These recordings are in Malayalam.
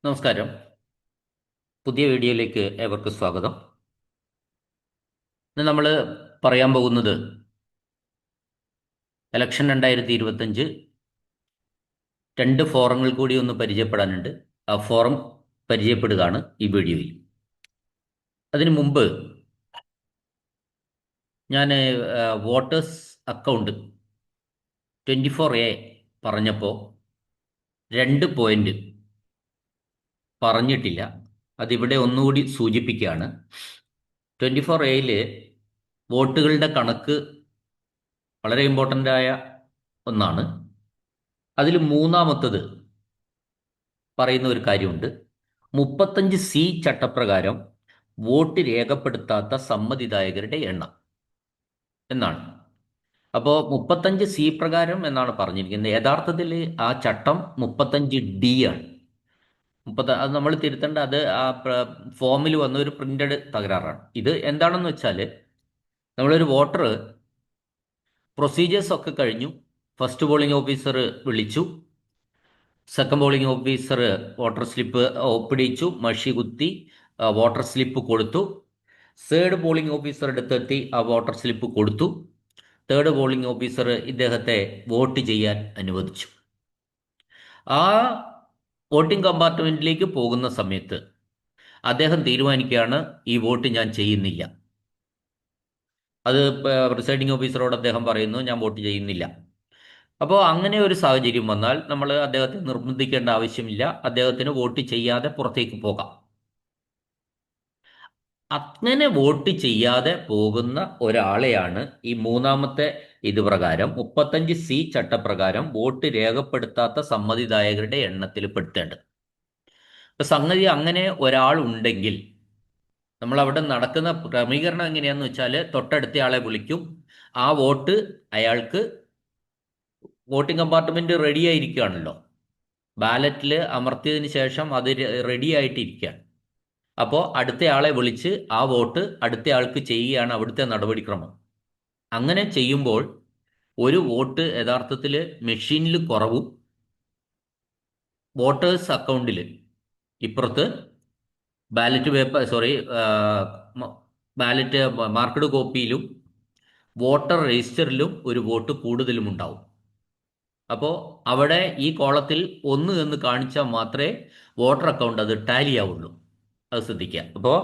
നമസ്കാരം. പുതിയ വീഡിയോയിലേക്ക് ഏവർക്കും സ്വാഗതം. ഇന്ന് നമ്മൾ പറയാൻ പോകുന്നത് ഇലക്ഷൻ 2025 രണ്ട് ഫോറങ്ങൾ കൂടി ഒന്ന് പരിചയപ്പെടാനുണ്ട്. ആ ഫോറം പരിചയപ്പെടുകയാണ് ഈ വീഡിയോയിൽ. അതിനു മുമ്പ് ഞാൻ വോട്ടേഴ്സ് അക്കൗണ്ട് 24A പറഞ്ഞപ്പോൾ 2 പോയിന്റ് പറഞ്ഞിട്ടില്ല. അതിവിടെ ഒന്നുകൂടി സൂചിപ്പിക്കുകയാണ്. 24Aയിൽ വോട്ടുകളുടെ കണക്ക് വളരെ ഇമ്പോർട്ടൻ്റ് ആയ ഒന്നാണ്. അതിൽ മൂന്നാമത്തത് പറയുന്ന ഒരു കാര്യമുണ്ട്. 35C ചട്ടപ്രകാരം വോട്ട് രേഖപ്പെടുത്താത്ത സമ്മതിദായകരുടെ എണ്ണം എന്നാണ്. അപ്പോൾ 35C പ്രകാരം എന്നാണ് പറഞ്ഞിരിക്കുന്നത്. യഥാർത്ഥത്തിൽ ആ ചട്ടം 35D ആണ്. അത് നമ്മൾ തിരുത്തേണ്ട, അത് ആ ഫോമിൽ വന്ന ഒരു പ്രിന്റഡ് തകരാറാണ്. ഇത് എന്താണെന്ന് വെച്ചാൽ, നമ്മളൊരു വോട്ടർ പ്രൊസീജിയേഴ്സ് ഒക്കെ കഴിഞ്ഞു. ഫസ്റ്റ് പോളിംഗ് ഓഫീസർ വിളിച്ചു, second polling officer voter slip ഒപ്പിടിച്ചു, മഷി കുത്തി വോട്ടർ സ്ലിപ്പ് കൊടുത്തു. തേർഡ് പോളിംഗ് ഓഫീസർ അടുത്തെത്തി, ആ വോട്ടർ സ്ലിപ്പ് കൊടുത്തു. തേർഡ് പോളിംഗ് ഓഫീസർ ഇദ്ദേഹത്തെ വോട്ട് ചെയ്യാൻ അനുവദിച്ചു. ആ വോട്ടിംഗ് കമ്പാർട്ട്മെന്റിലേക്ക് പോകുന്ന സമയത്ത് അദ്ദേഹം തീരുമാനിക്കുകയാണ്, ഈ വോട്ട് ഞാൻ ചെയ്യുന്നില്ല. അത് പ്രിസൈഡിംഗ് ഓഫീസറോട് അദ്ദേഹം പറയുന്നു, ഞാൻ വോട്ട് ചെയ്യുന്നില്ല. അപ്പോൾ അങ്ങനെ ഒരു സാഹചര്യം വന്നാൽ നമ്മൾ അദ്ദേഹത്തെ നിർബന്ധിക്കേണ്ട ആവശ്യമില്ല. അദ്ദേഹത്തിന് വോട്ട് ചെയ്യാതെ പുറത്തേക്ക് പോകാം. അങ്ങനെ വോട്ട് ചെയ്യാതെ പോകുന്ന ഒരാളെയാണ് ഈ മൂന്നാമത്തെ ഇത് പ്രകാരം 35C ചട്ടപ്രകാരം വോട്ട് രേഖപ്പെടുത്താത്ത സമ്മതിദായകരുടെ എണ്ണത്തിൽ പെടുത്തേണ്ടത്. ഇപ്പൊ സംഗതി അങ്ങനെ ഒരാൾ ഉണ്ടെങ്കിൽ നമ്മൾ അവിടെ നടക്കുന്ന ക്രമീകരണം എങ്ങനെയാന്ന് വെച്ചാൽ, തൊട്ടടുത്ത ആളെ വിളിക്കും. ആ വോട്ട് അയാൾക്ക് വോട്ടിംഗ് കമ്പാർട്ട്മെന്റ് റെഡി ആയിരിക്കുകയാണല്ലോ, ബാലറ്റിൽ അമർത്തിയതിന് ശേഷം അത് റെഡി ആയിട്ടിരിക്കുകയാണ്. അപ്പോൾ അടുത്തയാളെ വിളിച്ച് ആ വോട്ട് അടുത്തയാൾക്ക് ചെയ്യുകയാണ് അവിടുത്തെ നടപടിക്രമം. അങ്ങനെ ചെയ്യുമ്പോൾ ഒരു വോട്ട് യഥാർത്ഥത്തിൽ മെഷീനിൽ കുറവും വോട്ടേഴ്സ് അക്കൗണ്ടിൽ ഇപ്പുറത്ത് ബാലറ്റ് മാർക്കഡ് കോപ്പിയിലും വോട്ടർ രജിസ്റ്ററിലും ഒരു വോട്ട് കൂടുതലും ഉണ്ടാവും. അപ്പോൾ അവിടെ ഈ കോളത്തിൽ 1 എന്ന് കാണിച്ചാൽ മാത്രമേ വോട്ടർ അക്കൗണ്ട് അത് ടാലി ആവുള്ളൂ. അത് ശ്രദ്ധിക്കുക. അപ്പോൾ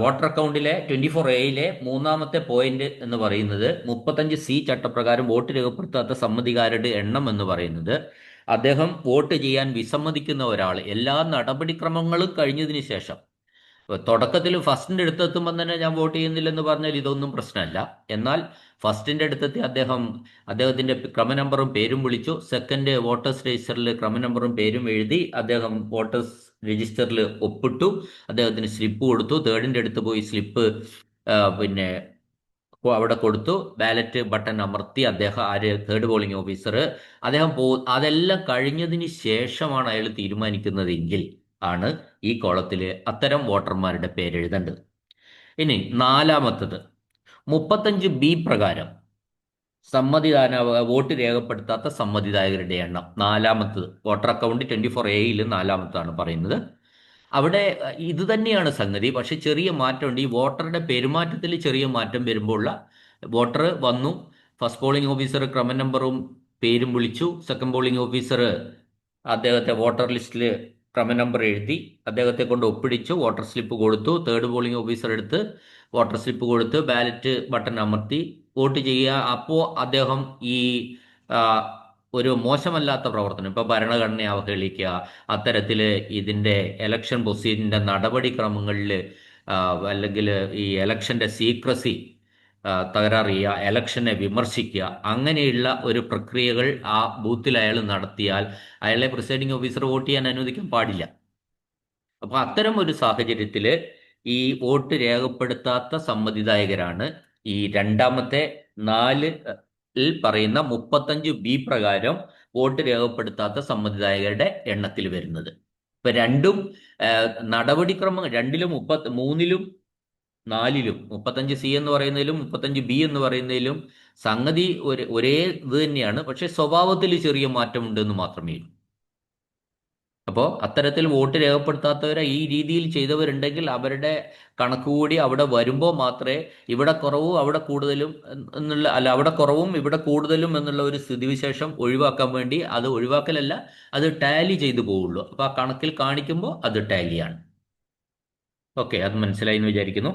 വോട്ടർ അക്കൗണ്ടിലെ 24Aയിലെ മൂന്നാമത്തെ പോയിന്റ് എന്ന് പറയുന്നത് 35C ചട്ടപ്രകാരം വോട്ട് രേഖപ്പെടുത്താത്ത സമ്മതിദായകരുടെ എണ്ണം എന്ന് പറയുന്നത്, അദ്ദേഹം വോട്ട് ചെയ്യാൻ വിസമ്മതിക്കുന്ന ഒരാൾ എല്ലാ നടപടിക്രമങ്ങളും കഴിഞ്ഞതിന് ശേഷം, തുടക്കത്തിൽ ഫസ്റ്റിന്റെ അടുത്തെത്തുമ്പോൾ തന്നെ ഞാൻ വോട്ട് ചെയ്യുന്നില്ലെന്ന് പറഞ്ഞാൽ ഇതൊന്നും പ്രശ്നമല്ല. എന്നാൽ ഫസ്റ്റിന്റെ അടുത്തെത്തി അദ്ദേഹത്തിന്റെ ക്രമനമ്പറും പേരും വിളിച്ചു. സെക്കൻഡ് വോട്ടേഴ്സ് രജിസ്റ്ററിൽ ക്രമനമ്പറും പേരും എഴുതി അദ്ദേഹം വോട്ടേഴ്സ് രജിസ്റ്ററിൽ ഒപ്പിട്ടു. അദ്ദേഹത്തിന് സ്ലിപ്പ് കൊടുത്തു. തേർഡിന്റെ അടുത്ത് പോയി സ്ലിപ്പ് പിന്നെ അവിടെ കൊടുത്തു. ബാലറ്റ് ബട്ടൺ അമർത്തി തേർഡ് പോളിംഗ് ഓഫീസർ അദ്ദേഹം അതെല്ലാം കഴിഞ്ഞതിന് ശേഷമാണ് അയാൾ തീരുമാനിക്കുന്നതെങ്കിൽ ആണ് ഈ കോളത്തിൽ അത്തരം വോട്ടർമാരുടെ പേരെഴുതേണ്ടത്. ഇനി നാലാമത്തത് 35B പ്രകാരം വോട്ട് രേഖപ്പെടുത്താത്ത സമ്മതിദായകരുടെ എണ്ണം. നാലാമത്തത് വോട്ടർ അക്കൗണ്ട് 24Aയിൽ നാലാമത്താണ് പറയുന്നത്. അവിടെ ഇത് തന്നെയാണ് സംഗതി, പക്ഷെ ചെറിയ മാറ്റമുണ്ട്. ഈ വോട്ടറുടെ പെരുമാറ്റത്തിൽ ചെറിയ മാറ്റം വരുമ്പോൾ വോട്ടർ വന്നു, ഫസ്റ്റ് പോളിംഗ് ഓഫീസർ ക്രമനമ്പറും പേരും വിളിച്ചു. സെക്കൻഡ് പോളിംഗ് ഓഫീസർ അദ്ദേഹത്തെ വോട്ടർ ലിസ്റ്റിൽ ക്രമനമ്പർ എഴുതി അദ്ദേഹത്തെ കൊണ്ട് ഒപ്പിടിച്ചു, വോട്ടർ സ്ലിപ്പ് കൊടുത്തു. തേർഡ് പോളിംഗ് ഓഫീസർ എടുത്ത് വോട്ടർ സ്ലിപ്പ് കൊടുത്ത് ബാലറ്റ് ബട്ടൺ അമർത്തി വോട്ട് ചെയ്യുക. അപ്പോൾ അദ്ദേഹം ഈ ഒരു മോശമല്ലാത്ത പ്രവർത്തനം, ഇപ്പോൾ ഭരണഘടനയെ അവഹേളിക്കുക, അത്തരത്തിൽ ഇതിൻ്റെ എലക്ഷൻ പ്രൊസീജിയറിൻ്റെ നടപടിക്രമങ്ങളിൽ അല്ലെങ്കിൽ ഈ എലക്ഷൻ്റെ സീക്രസി തകരാർ ചെയ്യുക, എലക്ഷനെ വിമർശിക്കുക, അങ്ങനെയുള്ള ഒരു പ്രക്രിയകൾ ആ ബൂത്തിൽ അയാൾ നടത്തിയാൽ അയാളെ പ്രിസൈഡിംഗ് ഓഫീസർ വോട്ട് ചെയ്യാൻ അനുവദിക്കാൻ പാടില്ല. അപ്പോൾ അത്തരം ഒരു സാഹചര്യത്തിൽ ഈ വോട്ട് രേഖപ്പെടുത്താത്ത സമ്മതിദായകരാണ് ഈ രണ്ടാമത്തെ 4 പറയുന്ന 35B പ്രകാരം വോട്ട് രേഖപ്പെടുത്താത്ത സമ്മതിദായകരുടെ എണ്ണത്തിൽ വരുന്നത്. ഇപ്പൊ രണ്ടും നടപടിക്രമം രണ്ടിലും 3ലും 4ലും 35C എന്ന് പറയുന്നതിലും 35B എന്ന് പറയുന്നതിലും സംഗതി ഒരേ ഇത് തന്നെയാണ്. പക്ഷെ സ്വഭാവത്തിൽ ചെറിയ മാറ്റമുണ്ട് എന്ന് മാത്രമേ ഉള്ളൂ. അപ്പോൾ അത്തരത്തിൽ വോട്ട് രേഖപ്പെടുത്താത്തവരെ ഈ രീതിയിൽ ചെയ്തവരുണ്ടെങ്കിൽ അവരുടെ കണക്ക് കൂടി അവിടെ വരുമ്പോൾ മാത്രമേ ഇവിടെ കുറവും അവിടെ കൂടുതലും എന്നുള്ള, അല്ല, അവിടെ കുറവും ഇവിടെ കൂടുതലും എന്നുള്ള ഒരു സ്ഥിതിവിശേഷം ഒഴിവാക്കാൻ വേണ്ടി, അത് ഒഴിവാക്കലല്ല, അത് ടാലി ചെയ്തു പോവുള്ളൂ. അപ്പോൾ ആ കണക്കിൽ കാണിക്കുമ്പോൾ അത് ടാലിയാണ്. ഓക്കെ, അത് മനസ്സിലായി എന്ന് വിചാരിക്കുന്നു.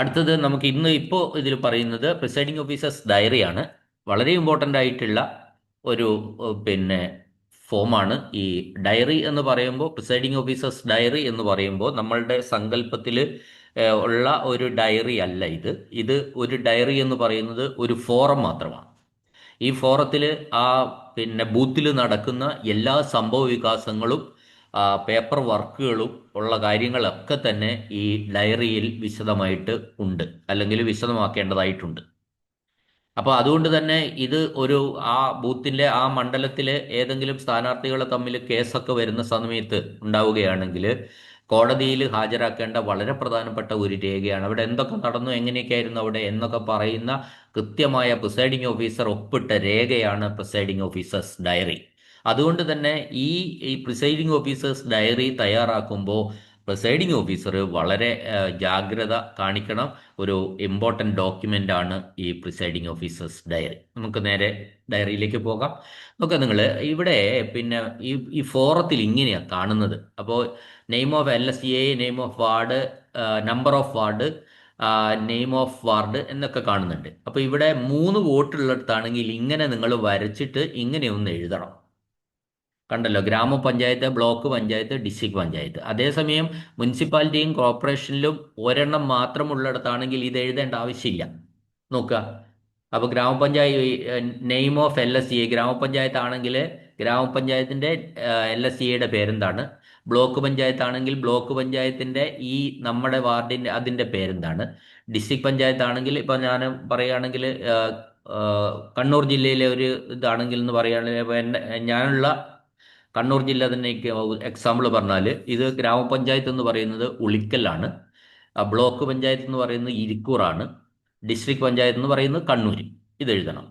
അടുത്തത് നമുക്ക് ഇന്ന് ഇപ്പോൾ ഇതിൽ പറയുന്നത് പ്രിസൈഡിംഗ് ഓഫീസേഴ്സ് ഡയറിയാണ്. വളരെ ഇമ്പോർട്ടൻ്റ് ആയിട്ടുള്ള ഒരു പിന്നെ ഫോമാണ് ഈ ഡയറി എന്ന് പറയുമ്പോൾ. പ്രിസൈഡിംഗ് ഓഫീസേഴ്സ് ഡയറി എന്ന് പറയുമ്പോൾ നമ്മളുടെ സങ്കല്പത്തിൽ ഉള്ള ഒരു ഡയറി അല്ല ഇത്. ഇത് ഒരു ഡയറി എന്ന് പറയുന്നത് ഒരു ഫോറം മാത്രമാണ്. ഈ ഫോറത്തിൽ ആ ബൂത്തിൽ നടക്കുന്ന എല്ലാ സംഭവ വികാസങ്ങളും പേപ്പർ വർക്കുകളും ഉള്ള കാര്യങ്ങളൊക്കെ തന്നെ ഈ ഡയറിയിൽ വിശദമായിട്ട് ഉണ്ട്, അല്ലെങ്കിൽ വിശദമാക്കേണ്ടതായിട്ടുണ്ട്. അപ്പോൾ അതുകൊണ്ട് തന്നെ ഇത് ഒരു ആ ബൂത്തിൻ്റെ ആ മണ്ഡലത്തിലെ ഏതെങ്കിലും സ്ഥാനാർത്ഥികൾ തമ്മിൽ കേസൊക്കെ വരുന്ന സമയത്ത് ഉണ്ടാവുകയാണെങ്കിൽ കോടതിയിൽ ഹാജരാക്കേണ്ട വളരെ പ്രധാനപ്പെട്ട ഒരു രേഖയാണ്. അവിടെ എന്തൊക്കെ നടന്നു, എങ്ങനെയൊക്കെയായിരുന്നു അവിടെ എന്നൊക്കെ പറയുന്ന കൃത്യമായ പ്രിസൈഡിംഗ് ഓഫീസർ ഒപ്പിട്ട രേഖയാണ് പ്രിസൈഡിംഗ് ഓഫീസേഴ്സ് ഡയറി. അതുകൊണ്ട് തന്നെ ഈ പ്രിസൈഡിംഗ് ഓഫീസേഴ്സ് ഡയറി തയ്യാറാക്കുമ്പോൾ പ്രിസൈഡിംഗ് ഓഫീസർ വളരെ ജാഗ്രത കാണിക്കണം. ഒരു ഇമ്പോർട്ടൻ്റ് ഡോക്യുമെൻ്റ് ആണ് ഈ പ്രിസൈഡിംഗ് ഓഫീസേഴ്സ് ഡയറി. നമുക്ക് നേരെ ഡയറിയിലേക്ക് പോകാം. നോക്കാം, നിങ്ങൾ ഇവിടെ ഈ ഫോറത്തിൽ ഇങ്ങനെയാണ് കാണുന്നത്. അപ്പോൾ name of LSA, name of ward, number of ward, name of ward എന്നൊക്കെ കാണുന്നുണ്ട്. അപ്പോൾ ഇവിടെ 3 വോട്ടുള്ളിടത്താണെങ്കിൽ ഇങ്ങനെ നിങ്ങൾ വരച്ചിട്ട് ഇങ്ങനെ ഒന്ന് എഴുതണം. കണ്ടല്ലോ, ഗ്രാമപഞ്ചായത്ത്, ബ്ലോക്ക് പഞ്ചായത്ത്, ഡിസ്ട്രിക്ട് പഞ്ചായത്ത്. അതേസമയം മുനിസിപ്പാലിറ്റിയും കോർപ്പറേഷനിലും ഒരെണ്ണം മാത്രമുള്ളിടത്താണെങ്കിൽ ഇത് എഴുതേണ്ട ആവശ്യമില്ല. നോക്കുക, അപ്പോൾ ഗ്രാമപഞ്ചായത്ത് നെയിം ഓഫ് LSA ഗ്രാമപഞ്ചായത്ത് ആണെങ്കിൽ ഗ്രാമപഞ്ചായത്തിൻ്റെ LSAയുടെ പേരെന്താണ്, ബ്ലോക്ക് പഞ്ചായത്ത് ആണെങ്കിൽ ബ്ലോക്ക് പഞ്ചായത്തിൻ്റെ ഈ നമ്മുടെ വാർഡിൻ്റെ അതിൻ്റെ പേരെന്താണ്, ഡിസ്ട്രിക്ട് പഞ്ചായത്ത് ആണെങ്കിൽ ഇപ്പോൾ ഞാൻ പറയുകയാണെങ്കിൽ കണ്ണൂർ ജില്ലയിലെ ഒരു ഇതാണെങ്കിൽ എന്ന് പറയുകയാണെങ്കിൽ ഞാനുള്ള കണ്ണൂർ ജില്ല തന്നെ എക്സാമ്പിൾ പറഞ്ഞാൽ ഇത് ഗ്രാമപഞ്ചായത്ത് എന്ന് പറയുന്നത് ഉളിക്കലാണ്, ബ്ലോക്ക് പഞ്ചായത്ത് എന്ന് പറയുന്നത് ഇരിക്കൂറാണ്, ഡിസ്ട്രിക്ട് പഞ്ചായത്ത് എന്ന് പറയുന്നത് കണ്ണൂർ. ഇത് എഴുതണം.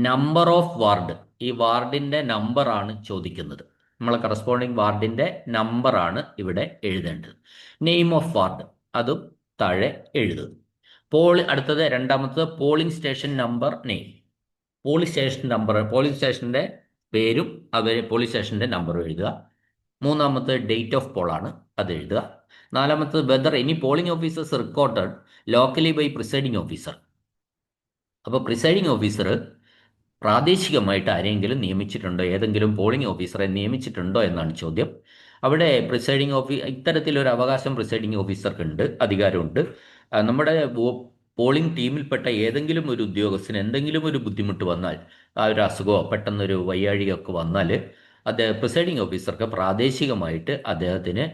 നമ്പർ ഓഫ് വാർഡ്, ഈ വാർഡിൻ്റെ നമ്പറാണ് ചോദിക്കുന്നത്. നമ്മളെ കറസ്പോണ്ടിങ് വാർഡിൻ്റെ നമ്പറാണ് ഇവിടെ എഴുതേണ്ടത്. നെയിം ഓഫ് വാർഡ് അതും താഴെ എഴുതുക. അടുത്തത് രണ്ടാമത്തത് polling station number, name. Polling station number, polling സ്റ്റേഷൻ്റെ പേരും പോളിംഗ് സ്റ്റേഷൻ്റെ നമ്പറും എഴുതുക. മൂന്നാമത്തെ ഡേറ്റ് ഓഫ് പോളാണ്, അത് എഴുതുക. നാലാമത്തത് whether any polling officers recorded locally by presiding officer. അപ്പോൾ പ്രിസൈഡിംഗ് ഓഫീസർ പ്രാദേശികമായിട്ട് ആരെങ്കിലും നിയമിച്ചിട്ടുണ്ടോ, ഏതെങ്കിലും പോളിംഗ് ഓഫീസറെ നിയമിച്ചിട്ടുണ്ടോ എന്നാണ് ചോദ്യം. അവിടെ ഇത്തരത്തിലൊരു അവകാശം പ്രിസൈഡിംഗ് ഓഫീസർക്ക് ഉണ്ട്, അധികാരമുണ്ട്. നമ്മുടെ പോളിംഗ് ടീമിൽപ്പെട്ട ഏതെങ്കിലും ഒരു ഉദ്യോഗസ്ഥന് എന്തെങ്കിലും ഒരു ബുദ്ധിമുട്ട് വന്നാൽ, ആ ഒരു അസുഖമോ പെട്ടെന്നൊരു വയ്യാഴികയൊക്കെ വന്നാൽ, അത് പ്രിസൈഡിംഗ് ഓഫീസർക്ക് പ്രാദേശികമായിട്ട് അദ്ദേഹത്തിന്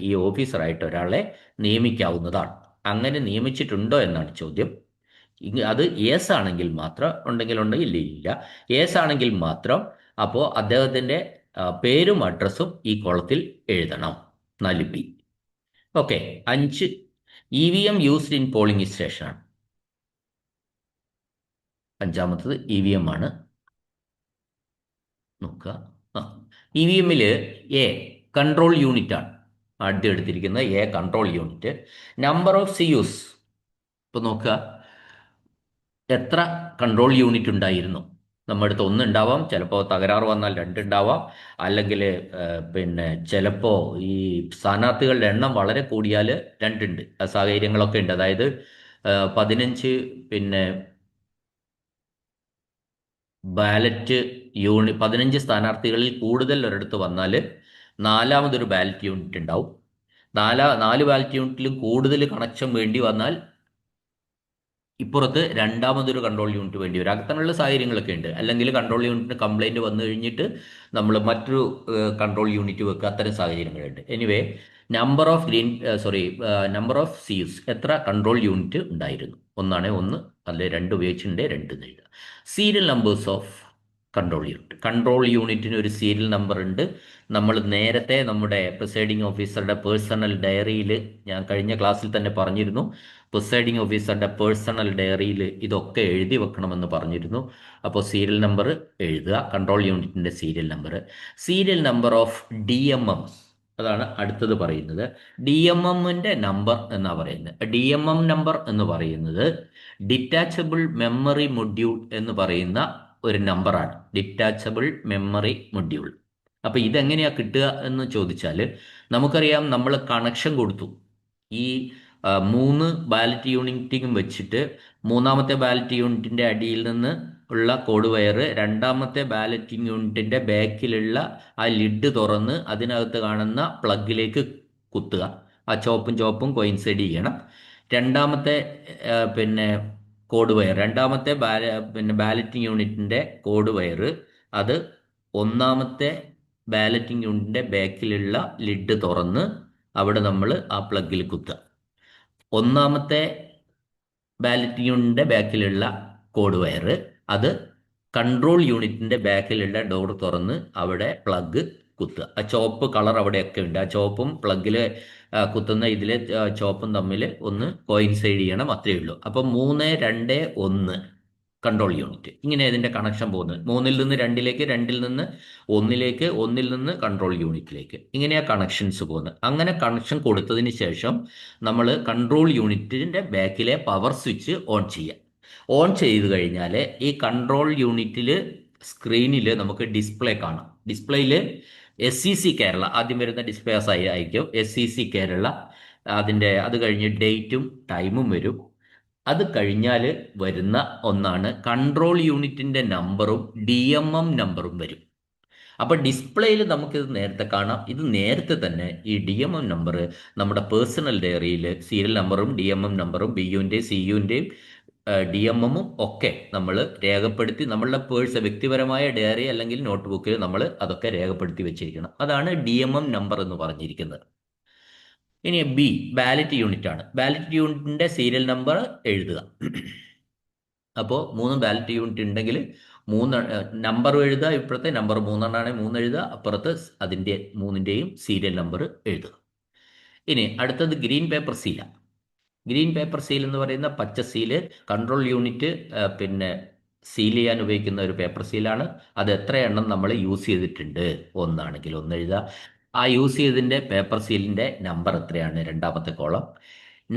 ഈ ഓഫീസറായിട്ട് ഒരാളെ നിയമിക്കാവുന്നതാണ്. അങ്ങനെ നിയമിച്ചിട്ടുണ്ടോ എന്നാണ് ചോദ്യം. അത് യെസ് ആണെങ്കിൽ മാത്രം, ഉണ്ടെങ്കിൽ ഇല്ല. യെസ് ആണെങ്കിൽ മാത്രം അപ്പോൾ അദ്ദേഹത്തിൻ്റെ പേരും അഡ്രസ്സും ഈ കോളത്തിൽ എഴുതണം. 4B. Okay. 5 EVM used in polling സ്റ്റേഷനാണ്. അഞ്ചാമത്തത് EVM ആണ്. നോക്കുക, EVMൽ എ കൺട്രോൾ യൂണിറ്റ് ആണ് ആദ്യം എടുത്തിരിക്കുന്നത്. A control unit. Number of CUs, ഇപ്പോൾ നോക്കുക എത്ര കൺട്രോൾ യൂണിറ്റ് ഉണ്ടായിരുന്നു. നമ്മുടെ അടുത്ത് 1 ഉണ്ടാവാം, ചിലപ്പോൾ തകരാറ് വന്നാൽ 2 ഉണ്ടാവാം, അല്ലെങ്കിൽ ചിലപ്പോൾ ഈ സ്ഥാനാർത്ഥികളുടെ എണ്ണം വളരെ കൂടിയാൽ 2 ഉണ്ട്. സാഹചര്യങ്ങളൊക്കെ ഉണ്ട്. അതായത് 15 15 സ്ഥാനാർത്ഥികളിൽ കൂടുതൽ ഒരിടത്ത് വന്നാൽ 4ാമതൊരു ബാലറ്റ് യൂണിറ്റ് ഉണ്ടാവും. 4 ബാലറ്റ് യൂണിറ്റിലും കൂടുതൽ കണക്ഷൻ വേണ്ടി വന്നാൽ ഇപ്പുറത്ത് 2ാമതൊരു കൺട്രോൾ യൂണിറ്റ് വേണ്ടി വരും. അങ്ങനെയുള്ള സാഹചര്യങ്ങളൊക്കെ ഉണ്ട്. അല്ലെങ്കിൽ കൺട്രോൾ യൂണിറ്റിന് കംപ്ലൈൻറ്റ് വന്നു കഴിഞ്ഞിട്ട് നമ്മൾ മറ്റൊരു കൺട്രോൾ യൂണിറ്റ് വെക്കുക, അത്തരം സാഹചര്യങ്ങളുണ്ട്. എനിവേ, നമ്പർ ഓഫ് CUs, എത്ര കൺട്രോൾ യൂണിറ്റ് ഉണ്ടായിരുന്നു. 1 ആണെങ്കിൽ 1, അല്ലെങ്കിൽ 2 ഉപയോഗിച്ചിട്ടുണ്ട് 2 എഴുതുക. സീരിയൽ നമ്പേഴ്സ് ഓഫ് കൺട്രോൾ യൂണിറ്റിന് ഒരു സീരിയൽ നമ്പർ ഉണ്ട്. നമ്മൾ നേരത്തെ നമ്മുടെ പ്രിസൈഡിംഗ് ഓഫീസറുടെ പേഴ്സണൽ ഡയറിയിൽ, ഞാൻ കഴിഞ്ഞ ക്ലാസ്സിൽ തന്നെ പറഞ്ഞിരുന്നു, പ്രിസൈഡിംഗ് ഓഫീസറുടെ പേഴ്സണൽ ഡയറിയിൽ ഇതൊക്കെ എഴുതി വെക്കണമെന്ന് പറഞ്ഞിരുന്നു. അപ്പോൾ സീരിയൽ നമ്പർ എഴുതുക, കൺട്രോൾ യൂണിറ്റിൻ്റെ സീരിയൽ നമ്പർ ഓഫ് DMM, അതാണ് അടുത്തത് പറയുന്നത്. DMMൻ്റെ നമ്പർ എന്നാ പറയുന്നത്. DMM നമ്പർ എന്ന് പറയുന്നത് ഡിറ്റാച്ചബിൾ മെമ്മറി മൊഡ്യൂൾ എന്ന് പറയുന്ന ഒരു നമ്പറാണ്. Detachable memory module. അപ്പോൾ ഇതെങ്ങനെയാ കിട്ടുക എന്ന് ചോദിച്ചാൽ, നമുക്കറിയാം നമ്മൾ കണക്ഷൻ കൊടുത്തു. ഈ 3 ബാലറ്റ് യൂണിറ്റും വെച്ചിട്ട് മൂന്നാമത്തെ ബാലറ്റ് യൂണിറ്റിൻ്റെ അടിയിൽ നിന്ന് ഉള്ള കോഡ് വയർ രണ്ടാമത്തെ ബാലറ്റിംഗ് യൂണിറ്റിൻ്റെ ബാക്കിലുള്ള ആ ലിഡ് തുറന്ന് അതിനകത്ത് കാണുന്ന പ്ലഗിലേക്ക് കുത്തുക. ആ ചോപ്പും ചോപ്പും കോയിൻസൈഡ് ചെയ്യണം. രണ്ടാമത്തെ പിന്നെ കോഡ് വയർ, രണ്ടാമത്തെ ബാലറ്റിംഗ് യൂണിറ്റിൻ്റെ കോഡ് വയർ, അത് ഒന്നാമത്തെ ബാലറ്റിംഗ് യൂണിറ്റിൻ്റെ ബാക്കിലുള്ള ലിഡ് തുറന്ന് അവിടെ നമ്മൾ ആ പ്ലഗിൽ കുത്തുക. ഒന്നാമത്തെ ബാലറ്റ് യൂണിറ്റിൻ്റെ ബാക്കിലുള്ള കോഡ് വയർ, അത് കൺട്രോൾ യൂണിറ്റിൻ്റെ ബാക്കിലുള്ള ഡോർ തുറന്ന് അവിടെ പ്ലഗ് കുത്തുക. ആ ചോപ്പ് കളർ അവിടെയൊക്കെ ഉണ്ട്. ആ ചോപ്പും പ്ലഗിൽ കുത്തുന്ന ഇതിലെ ചോപ്പും തമ്മിൽ ഒന്ന് കോയിൻസൈഡ് ചെയ്യണം, അത്രയേ ഉള്ളൂ. അപ്പം 3, 2, 1 കൺട്രോൾ യൂണിറ്റ്. ഇങ്ങനെ ഇതിൻ്റെ കണക്ഷൻ പോകുന്നത്. 3-ൽ നിന്ന് 2-ലേക്ക്, 2-ൽ നിന്ന് 1-ലേക്ക്, 1-ൽ നിന്ന് കൺട്രോൾ യൂണിറ്റിലേക്ക്, ഇങ്ങനെയാ കണക്ഷൻസ് പോകുന്നത്. അങ്ങനെ കണക്ഷൻ കൊടുത്തതിന് ശേഷം നമ്മൾ കൺട്രോൾ യൂണിറ്റിൻ്റെ ബാക്കിലെ പവർ സ്വിച്ച് ഓൺ ചെയ്യുക. ഓൺ ചെയ്ത് കഴിഞ്ഞാൽ ഈ കൺട്രോൾ യൂണിറ്റിൽ സ്ക്രീനിൽ നമുക്ക് ഡിസ്പ്ലേ കാണാം. ഡിസ്പ്ലേയിൽ SEC കേരള ആദ്യം വരുന്ന ഡിസ്പ്ലേ ആയിരിക്കും. SEC കേരള, അത് കഴിഞ്ഞ് ഡേറ്റും ടൈമും വരും. അത് കഴിഞ്ഞാൽ വരുന്ന ഒന്നാണ് കൺട്രോൾ യൂണിറ്റിൻ്റെ നമ്പറും DMM നമ്പറും വരും. അപ്പോൾ ഡിസ്പ്ലേയിൽ നമുക്കിത് നേരത്തെ കാണാം. ഇത് നേരത്തെ തന്നെ ഈ DMM നമ്പർ നമ്മുടെ പേഴ്സണൽ ഡയറിയിൽ സീരിയൽ നമ്പറും DMM നമ്പറും BUവിൻ്റെയും CUവിൻ്റെയും DMM ഒക്കെ നമ്മൾ രേഖപ്പെടുത്തി നമ്മളുടെ വ്യക്തിപരമായ ഡയറി അല്ലെങ്കിൽ നോട്ട്ബുക്കിൽ നമ്മൾ അതൊക്കെ രേഖപ്പെടുത്തി വെച്ചിരിക്കണം. അതാണ് DMM നമ്പർ എന്ന് പറഞ്ഞിരിക്കുന്നത്. ഇനി ബാലറ്റ് യൂണിറ്റ് ആണ്. ബാലറ്റ് യൂണിറ്റിൻ്റെ സീരിയൽ നമ്പർ എഴുതുക. അപ്പോൾ 3 ബാലറ്റ് യൂണിറ്റ് ഉണ്ടെങ്കിൽ 3 നമ്പർ എഴുതുക. ഇപ്പോഴത്തെ നമ്പർ 3 3 എഴുതുക. അപ്പുറത്ത് അതിൻ്റെ 3ൻ്റെയും സീരിയൽ നമ്പർ എഴുതുക. ഇനി അടുത്തത് ഗ്രീൻ പേപ്പർ സീലാണ്. ഗ്രീൻ പേപ്പർ സീൽ എന്ന് പറയുന്ന പച്ച സീല് കൺട്രോൾ യൂണിറ്റ് സീൽ ചെയ്യാൻ ഉപയോഗിക്കുന്ന ഒരു പേപ്പർ സീലാണ്. അത് എത്ര എണ്ണം നമ്മൾ യൂസ് ചെയ്തിട്ടുണ്ട്, 1 ആണെങ്കിൽ 1 എഴുതുക. ആ യൂസ് ചെയ്തതിൻ്റെ പേപ്പർ സീലിൻ്റെ നമ്പർ എത്രയാണ്, രണ്ടാമത്തെ column.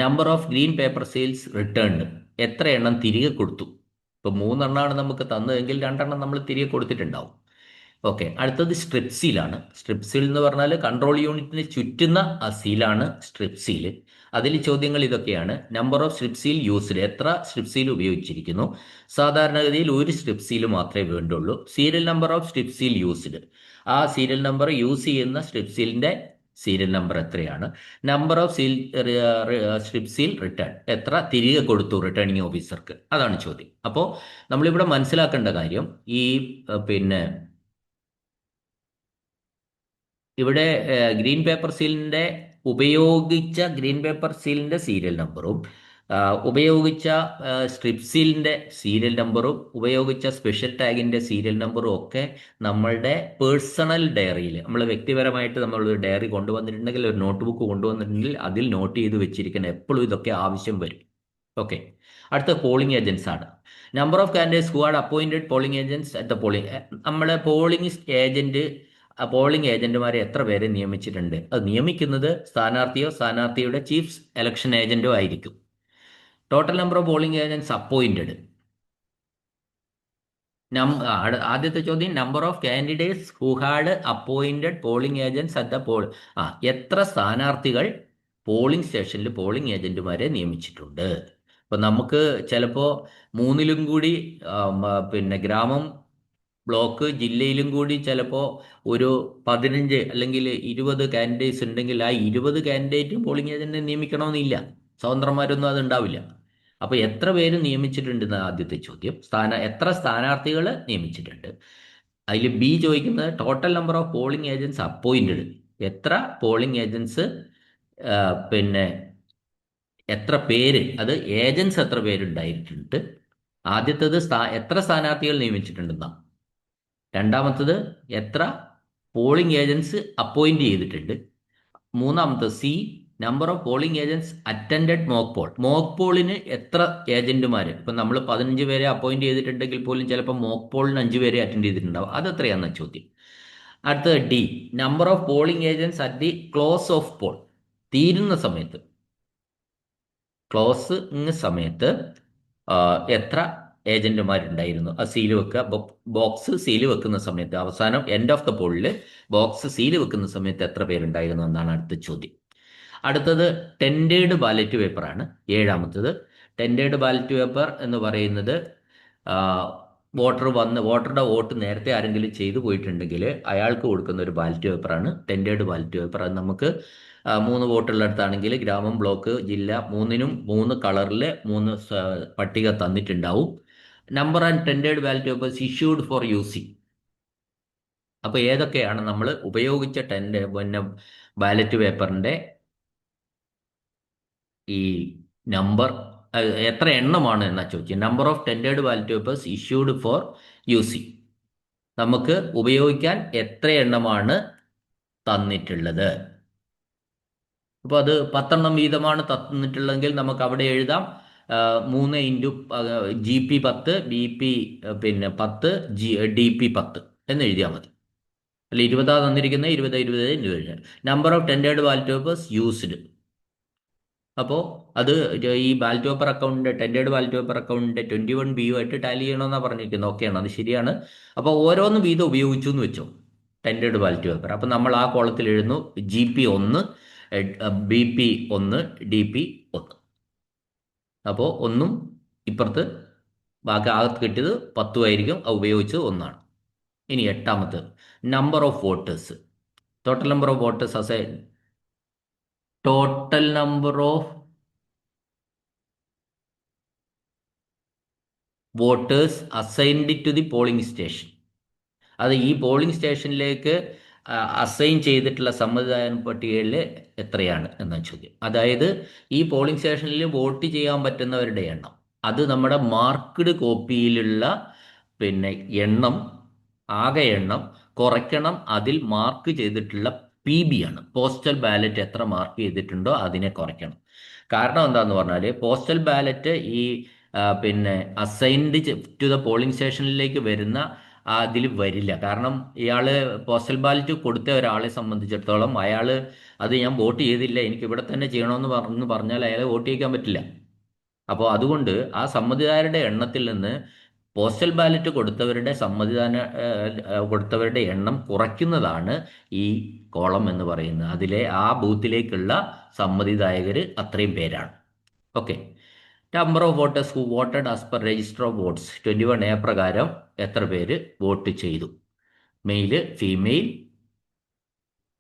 Number of green paper seals returned, എത്ര എണ്ണം തിരികെ കൊടുത്തു. ഇപ്പോൾ 3 എണ്ണമാണ് നമുക്ക് തന്നതെങ്കിൽ 2 എണ്ണം നമ്മൾ തിരികെ കൊടുത്തിട്ടുണ്ടാവും. ഓക്കെ, അടുത്തത് സ്ട്രിപ്പ് സീലാണ്. സ്ട്രിപ്പ് സീൽ എന്ന് പറഞ്ഞാൽ കൺട്രോൾ യൂണിറ്റിന് ചുറ്റുന്ന ആ സീലാണ് സ്ട്രിപ്പ് സീൽ. അതിൽ ചോദ്യങ്ങൾ ഇതൊക്കെയാണ്. Number of strip seal used, എത്ര സ്ട്രിപ്പ് സീൽ ഉപയോഗിച്ചിരിക്കുന്നു. സാധാരണഗതിയിൽ ഒരു സ്ട്രിപ്പ് സീൽ മാത്രമേ വേണ്ടുള്ളൂ. Serial number of strip seal used, ആ സീരിയൽ നമ്പർ യൂസ് ചെയ്യുന്ന സ്ട്രിപ്പ് സീലിൻ്റെ സീരിയൽ നമ്പർ എത്രയാണ്. Number of strip seal return, എത്ര തിരികെ കൊടുത്തു റിട്ടേണിംഗ് ഓഫീസർക്ക്, അതാണ് ചോദ്യം. അപ്പോൾ നമ്മളിവിടെ മനസ്സിലാക്കേണ്ട കാര്യം, ഈ ഇവിടെ ഗ്രീൻ പേപ്പർ സീലിൻ്റെ ഉപയോഗിച്ച ഗ്രീൻ പേപ്പർ സീലിൻ്റെ സീരിയൽ നമ്പറും ഉപയോഗിച്ച സ്ട്രിപ്പ് സീലിൻ്റെ സീരിയൽ നമ്പറും ഉപയോഗിച്ച സ്പെഷ്യൽ ടാഗിൻ്റെ സീരിയൽ നമ്പറും ഒക്കെ നമ്മളുടെ പേഴ്സണൽ ഡയറിയിൽ, നമ്മൾ വ്യക്തിപരമായിട്ട് നമ്മൾ ഒരു ഡയറി കൊണ്ടുവന്നിട്ടുണ്ടെങ്കിൽ, ഒരു നോട്ട് ബുക്ക് കൊണ്ടുവന്നിട്ടുണ്ടെങ്കിൽ അതിൽ നോട്ട് ചെയ്ത് വെച്ചിരിക്കണം. എപ്പോഴും ഇതൊക്കെ ആവശ്യം വരും. ഓക്കെ, അടുത്ത പോളിംഗ് ഏജൻസ് ആണ്. Number of candidates who are appointed polling agents at the polling. നമ്മുടെ പോളിംഗ് ഏജന്റുമാരെ എത്ര പേരെ നിയമിച്ചിട്ടുണ്ട്. അത് നിയമിക്കുന്നത് സ്ഥാനാർത്ഥിയോ സ്ഥാനാർത്ഥിയുടെ ചീഫ് ഇലക്ഷൻ ഏജന്റോ ആയിരിക്കും. Total number of polling agents appointed. ആദ്യത്തെ ചോദ്യം, number of candidates who had appointed polling agents at the എത്ര സ്ഥാനാർത്ഥികൾ പോളിംഗ് സ്റ്റേഷനിൽ പോളിംഗ് ഏജന്റുമാരെ നിയമിച്ചിട്ടുണ്ട്. ഇപ്പൊ നമുക്ക് ചിലപ്പോൾ 3-ലും കൂടി ഗ്രാമം, ബ്ലോക്ക്, ജില്ലയിലും കൂടി ചിലപ്പോൾ ഒരു 15 അല്ലെങ്കിൽ 20 കാൻഡിഡേറ്റ്സ് ഉണ്ടെങ്കിൽ ആ 20 കാൻഡിഡേറ്റും പോളിംഗ് ഏജന്റിനെ നിയമിക്കണമെന്നില്ല. സ്വതന്ത്രന്മാരൊന്നും അത് ഉണ്ടാവില്ല. അപ്പോൾ എത്ര പേര് നിയമിച്ചിട്ടുണ്ട് ആദ്യത്തെ ചോദ്യം. എത്ര സ്ഥാനാർത്ഥികൾ നിയമിച്ചിട്ടുണ്ട്. അതിൽ ബി ചോദിക്കുന്നത് total number of polling agents appointed, എത്ര പോളിംഗ് ഏജൻറ്റ്സ് എത്ര പേര്, അത് ഏജൻസ് എത്ര പേരുണ്ടായിട്ടുണ്ട്. ആദ്യത്തേത് എത്ര സ്ഥാനാർത്ഥികൾ നിയമിച്ചിട്ടുണ്ടെന്നാണ്. രണ്ടാമത്തത് എത്ര പോളിംഗ് ഏജൻസ് അപ്പോയിന്റ് ചെയ്തിട്ടുണ്ട്. മൂന്നാമത്തത് C, number of polling agents attended mock poll. Mock പോളിന് എത്ര ഏജന്റുമാർ, ഇപ്പം നമ്മൾ 15 പേരെ അപ്പോയിന്റ് ചെയ്തിട്ടുണ്ടെങ്കിൽ പോലും ചിലപ്പോൾ മോക്ക് പോളിന് 5 പേരെ അറ്റൻഡ് ചെയ്തിട്ടുണ്ടാവും. അതെത്രയാണെന്ന ചോദ്യം. അടുത്തത് D, number of polling agents at the close of poll. തീരുന്ന സമയത്ത്, ക്ലോസിങ് സമയത്ത് എത്ര ഏജന്റുമാരുണ്ടായിരുന്നു, ആ സീല് വെക്കുക. ബോക്സ് സീല് വെക്കുന്ന സമയത്ത്, അവസാനം എൻഡ് ഓഫ് ദ പോളിൽ ബോക്സ് സീല് വെക്കുന്ന സമയത്ത് എത്ര പേരുണ്ടായിരുന്നു എന്നാണ് അടുത്ത ചോദ്യം. അടുത്തത് ടെൻഡേഡ് ബാലറ്റ് പേപ്പറാണ്, ഏഴാമത്തത്. ടെൻഡേഡ് ബാലറ്റ് പേപ്പർ എന്ന് പറയുന്നത് വോട്ടറുടെ വോട്ട് നേരത്തെ ആരെങ്കിലും ചെയ്തു പോയിട്ടുണ്ടെങ്കിൽ അയാൾക്ക് കൊടുക്കുന്ന ഒരു ബാലറ്റ് പേപ്പറാണ് ടെൻഡേഡ് ബാലറ്റ് പേപ്പർ. അത് നമുക്ക് 3 വോട്ടുള്ളിടത്താണെങ്കിൽ ഗ്രാമം, ബ്ലോക്ക്, ജില്ല, മൂന്നിനും 3 കളറിൽ 3 പട്ടിക തന്നിട്ടുണ്ടാവും. Number and tendered ballot papers issued for using. അപ്പോൾ ഏതൊക്കെയാണ് നമ്മൾ ഉപയോഗിച്ച ബാലറ്റ് പേപ്പറിന്റെ ഈ നമ്പർ, എത്ര എണ്ണമാണ് എന്നാ ചോദിച്ചത്. Number of tendered ballot papers issued for using. നമുക്ക് ഉപയോഗിക്കാൻ എത്ര എണ്ണമാണ് തന്നിട്ടുള്ളത്. അപ്പോൾ അത് 10 വീതമാണ് തന്നിട്ടുള്ളതെങ്കിൽ നമുക്ക് അവിടെ എഴുതാം 3 ഇൻറ്റു GP 10, BP 10, DP 10 എന്ന് എഴുതിയാൽ മതി. അല്ല, 20 തന്നിരിക്കുന്നത്, 20 എന്ന് എഴുതാം. Number of tendered ballot papers used. അപ്പോൾ അത് ഈ ബാലറ്റ് പേപ്പർ അക്കൗണ്ടിൻ്റെ, ടെൻഡേഡ് ബാലറ്റ് പേപ്പർ അക്കൗണ്ടിൻ്റെ 21B ആയിട്ട് ടാലി ചെയ്യണമെന്നാണ് പറഞ്ഞിരിക്കുന്നത്. ഓക്കെയാണ്, അത് ശരിയാണ്. അപ്പോൾ ഓരോന്ന് വീതം ഉപയോഗിച്ചു എന്ന് വെച്ചോ ടെൻഡേഡ് ബാലറ്റ് പേപ്പർ. അപ്പോൾ നമ്മൾ ആ കോളത്തിൽ എഴുതുന്നു GP 1, BP 1, DP 1. അപ്പോൾ ഒന്നും ഇപ്പുറത്ത് ബാക്കി ആകത്ത് കിട്ടിയത് 10 ആയിരിക്കും, അത് ഉപയോഗിച്ചത് 1ആണ്. ഇനി എട്ടാമത്തെ, number of voters. Total number of voters total number of voters assigned to the polling station. അത് ഈ പോളിംഗ് സ്റ്റേഷനിലേക്ക് അസൈൻ ചെയ്തിട്ടുള്ള സമ്മതിദായക പട്ടികയിൽ എത്രയാണ് എന്ന ചോദ്യം. അതായത് ഈ പോളിംഗ് സ്റ്റേഷനിൽ വോട്ട് ചെയ്യാൻ പറ്റുന്നവരുടെ എണ്ണം, അത് നമ്മുടെ മാർക്ക്ഡ് കോപ്പിയിലുള്ള എണ്ണം, ആകെ എണ്ണം കുറയ്ക്കണം. അതിൽ മാർക്ക് ചെയ്തിട്ടുള്ള PB ആണ്, പോസ്റ്റൽ ബാലറ്റ് എത്ര മാർക്ക് ചെയ്തിട്ടുണ്ടോ അതിനെ കുറയ്ക്കണം. കാരണം എന്താന്ന് പറഞ്ഞാൽ പോസ്റ്റൽ ബാലറ്റ് ഈ അസൈൻഡ് ടു ദ പോളിംഗ് സ്റ്റേഷനിലേക്ക് വരുന്ന അതിൽ വരില്ല. കാരണം ഇയാൾ പോസ്റ്റൽ ബാലറ്റ് കൊടുത്ത ഒരാളെ സംബന്ധിച്ചിടത്തോളം അയാൾ അത് ഞാൻ വോട്ട് ചെയ്തില്ല, എനിക്ക് ഇവിടെ തന്നെ ചെയ്യണമെന്ന് പറഞ്ഞാൽ അയാളെ വോട്ട് ചെയ്യിക്കാൻ പറ്റില്ല. അപ്പോൾ അതുകൊണ്ട് ആ സമ്മതിദായകരുടെ എണ്ണത്തിൽ നിന്ന് പോസ്റ്റൽ ബാലറ്റ് കൊടുത്തവരുടെ എണ്ണം കുറയ്ക്കുന്നതാണ് ഈ കോളം എന്ന് പറയുന്നത്. അതിലെ ആ ബൂത്തിലേക്കുള്ള സമ്മതിദായകർ അത്രയും പേരാണ്. Okay. Number of voters who voted as per register of votes 21A പ്രകാരം എത്ര പേര് വോട്ട് ചെയ്തു. Male, female,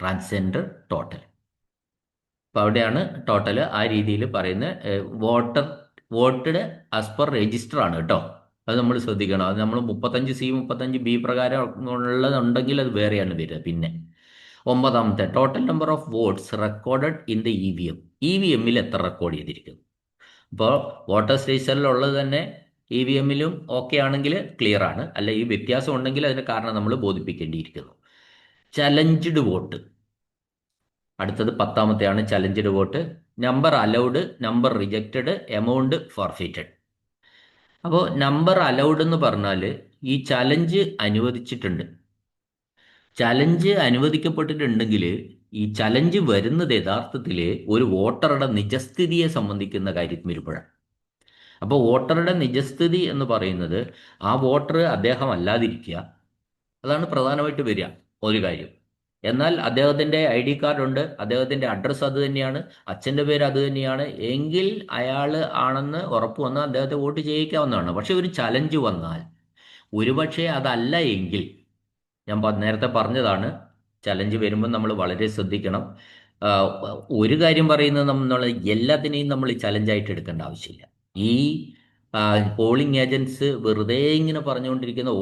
transgender, total. അപ്പോൾ അവിടെയാണ് ടോട്ടൽ ആ രീതിയിൽ പറയുന്നത്. വോട്ടഡ് ആസ് പെർ രജിസ്റ്റർ ആണ് കേട്ടോ, അത് നമ്മൾ ശ്രദ്ധിക്കണം. അത് നമ്മൾ 35C 35B പ്രകാരം ഉള്ളതുണ്ടെങ്കിൽ അത് വേറെയാണ് വരിക. പിന്നെ 9ാമത്തെ, total number of votes recorded in the EVM. EVM-ൽ എത്ര റെക്കോർഡ് ചെയ്തിരിക്കുന്നു. ഇപ്പോൾ വോട്ടേഴ്സ് രജിസ്റ്ററിലുള്ളത് തന്നെ EVM-ലും ഓക്കെ ആണെങ്കിൽ ക്ലിയർ ആണ്. അല്ല, ഈ വ്യത്യാസം ഉണ്ടെങ്കിൽ അതിന് കാരണം നമ്മൾ ബോധിപ്പിക്കേണ്ടിയിരിക്കുന്നു. ചലഞ്ചഡ് വോട്ട്, അടുത്തത് 10ാമത്തെയാണ് challenged vote. Number allowed, number rejected, amount forfeited. അപ്പോൾ നമ്പർ അലൗഡ് എന്ന് പറഞ്ഞാൽ ഈ ചലഞ്ച് അനുവദിച്ചിട്ടുണ്ട്. ചലഞ്ച് അനുവദിക്കപ്പെട്ടിട്ടുണ്ടെങ്കിൽ ഈ ചലഞ്ച് വരുന്നത് യഥാർത്ഥത്തിൽ ഒരു വോട്ടറുടെ നിജസ്ഥിതിയെ സംബന്ധിക്കുന്ന കാര്യം വരുമ്പോഴാണ്. അപ്പോൾ വോട്ടറുടെ നിജസ്ഥിതി എന്ന് പറയുന്നത് ആ വോട്ടർ അദ്ദേഹം അല്ലാതിരിക്കുക, അതാണ് പ്രധാനമായിട്ട് വരിക ഒരു കാര്യം. എന്നാൽ അദ്ദേഹത്തിൻ്റെ ID കാർഡുണ്ട്, അദ്ദേഹത്തിൻ്റെ അഡ്രസ്സ് അത് തന്നെയാണ്, അച്ഛൻ്റെ പേര് അത് തന്നെയാണ് എങ്കിൽ അയാൾ ആണെന്ന് ഉറപ്പ് വന്നാൽ അദ്ദേഹത്തെ വോട്ട് ചെയ്യിക്കാവുന്നതാണ്. പക്ഷെ ഒരു ചലഞ്ച് വന്നാൽ, ഒരുപക്ഷെ അതല്ല എങ്കിൽ, ഞാൻ നേരത്തെ പറഞ്ഞതാണ്, ചലഞ്ച് വരുമ്പോൾ നമ്മൾ വളരെ ശ്രദ്ധിക്കണം. ഒരു കാര്യം പറയുന്നത്, നമ്മൾ എല്ലാത്തിനെയും നമ്മൾ ചലഞ്ചായിട്ട് എടുക്കേണ്ട ആവശ്യമില്ല. ഈ പോളിംഗ് ഏജൻസ് വെറുതെ ഇങ്ങനെ പറഞ്ഞുകൊണ്ടിരിക്കുന്ന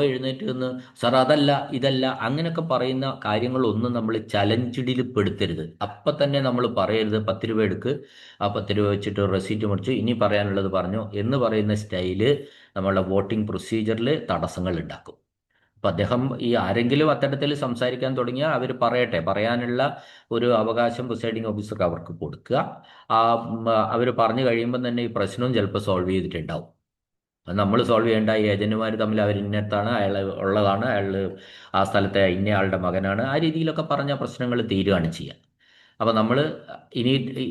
എഴുന്നേറ്റ് നിന്ന് സാർ അതല്ല ഇതല്ല അങ്ങനെയൊക്കെ പറയുന്ന കാര്യങ്ങളൊന്നും നമ്മൾ ചലഞ്ചിഡിൽ പെടുത്തരുത്. അപ്പം തന്നെ നമ്മൾ പറയരുത് 10 രൂപ എടുക്ക്, ആ 10 രൂപ വെച്ചിട്ട് റെസീറ്റ് മുറിച്ചു, ഇനി പറയാനുള്ളത് പറഞ്ഞു എന്ന് പറയുന്ന സ്റ്റൈല് നമ്മളുടെ വോട്ടിംഗ് പ്രൊസീജിയറിൽ തടസ്സങ്ങൾ ഉണ്ടാക്കും. അപ്പം അദ്ദേഹം ഈ ആരെങ്കിലും അത്തരത്തിൽ സംസാരിക്കാൻ തുടങ്ങിയാൽ അവർ പറയട്ടെ, പറയാനുള്ള ഒരു അവകാശം പ്രിസൈഡിംഗ് ഓഫീസർക്ക് അവർക്ക് കൊടുക്കുക. അവർ പറഞ്ഞു കഴിയുമ്പോൾ തന്നെ ഈ പ്രശ്നവും ചിലപ്പോൾ സോൾവ് ചെയ്തിട്ടുണ്ടാവും. അത് നമ്മൾ സോൾവ് ചെയ്യേണ്ട, ഈ ഏജന്റുമാർ തമ്മിൽ അവർ ഇന്നത്താണ്, അയാൾ ഉള്ളതാണ്, അയാൾ ആ സ്ഥലത്തെ ഇന്നയാളുടെ മകനാണ്, ആ രീതിയിലൊക്കെ പറഞ്ഞ പ്രശ്നങ്ങൾ തീരുകയാണ് ചെയ്യുക. അപ്പോൾ നമ്മൾ ഇനി ഈ